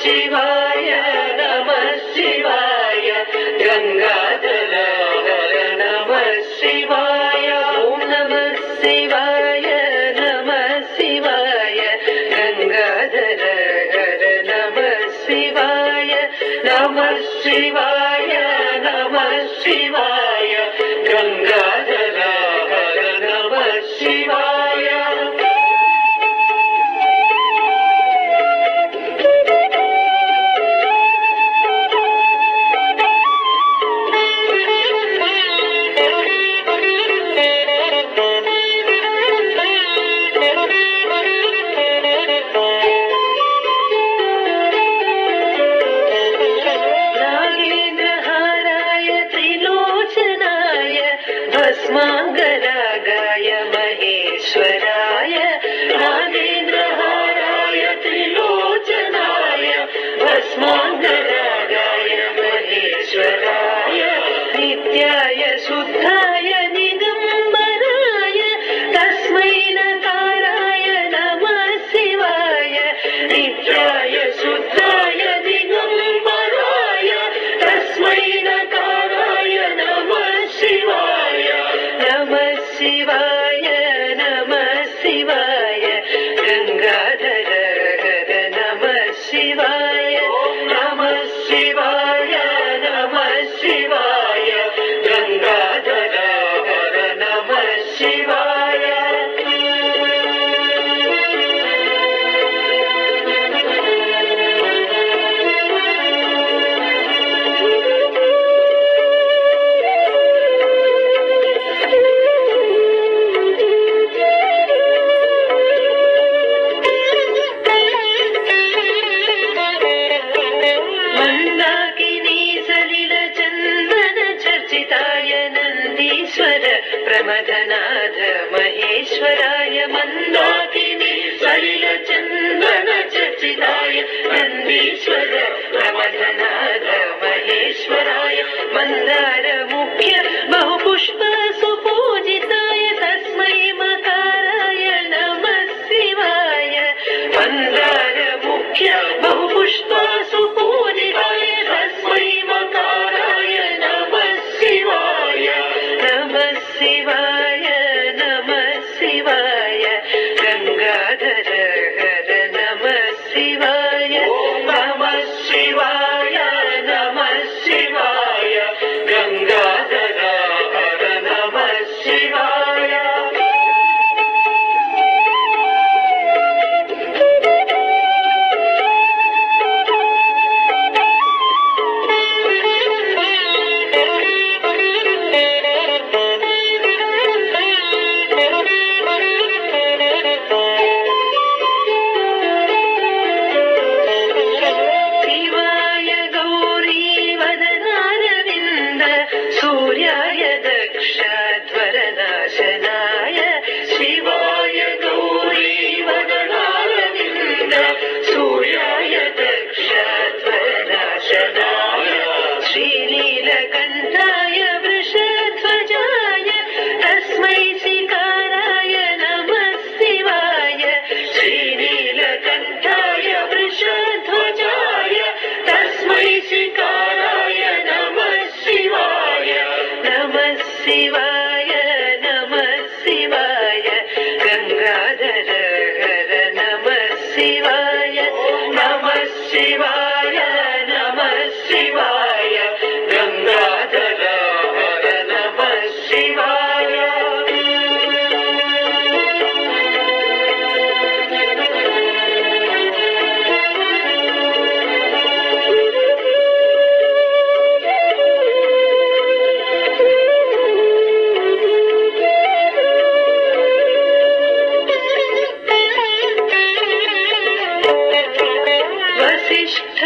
शिवाय नमः शिवाय गंगाधर हर नमः शिवाय ओम नमः शिवाय नमः शिवाय गंगाधर हर नमः शिवाय नमः शिवाय नमः शिवाय गंगाधर हर नमः शिवाय भस्मांगरागाय महेश्वराय नागेन्द्रहाराय त्रिलोचनाय भस्मांगरागाय महेश्वराय नित्याय शुद्धाय निगंबराय तस्मै नकाराय नमः शिवाय नित्याय शुद्धाय निगंबराय तस्मै नकाराय नमः शिवाय नमः शिवाय नमः शिवाय गंगाधर हर नमः शिवाय नमः शिवाय नमः शिवाय गंगाधर हर नमः शिवाय प्रमथनाथ महेश्वराय मंदाकिनी सलिल चंदन चर्चिताय नंदीश्वर प्रमथनाथ महेश्वराय मंदार मुख्य बहुपुष्प सुपूजिताय तस्मै मकाराय नमः शिवाय मंदार मुख्य बहुपुष्प सुपूजिताय तस्मै मकाराय नमः शिवाय नमः शिवाय नमः शिवाय गंगाधर हर नमः शिवाय नमः शिवाय नमः शिवाय गंगाधर हर नमः शिवाय सूर्याय दक्षध्वरनाशनाय शिवाय गौरी वदनारविन्द सूर्याय दक्षध्वरनाशनाय श्रीनीलकण्ठाय वृषध्वजाय तस्मै शिकाराय नमः शिवाय श्रीनीलकण्ठाय वृषध्वजाय तस्मै शिकाराय नमः शिवाय नमः शिवाय नमः शिवाय गंगाधर हर नमः शिवाय नमः शिवाय नमः शिवाय गंगाधर हर नमः शिवाय वसिष्ठ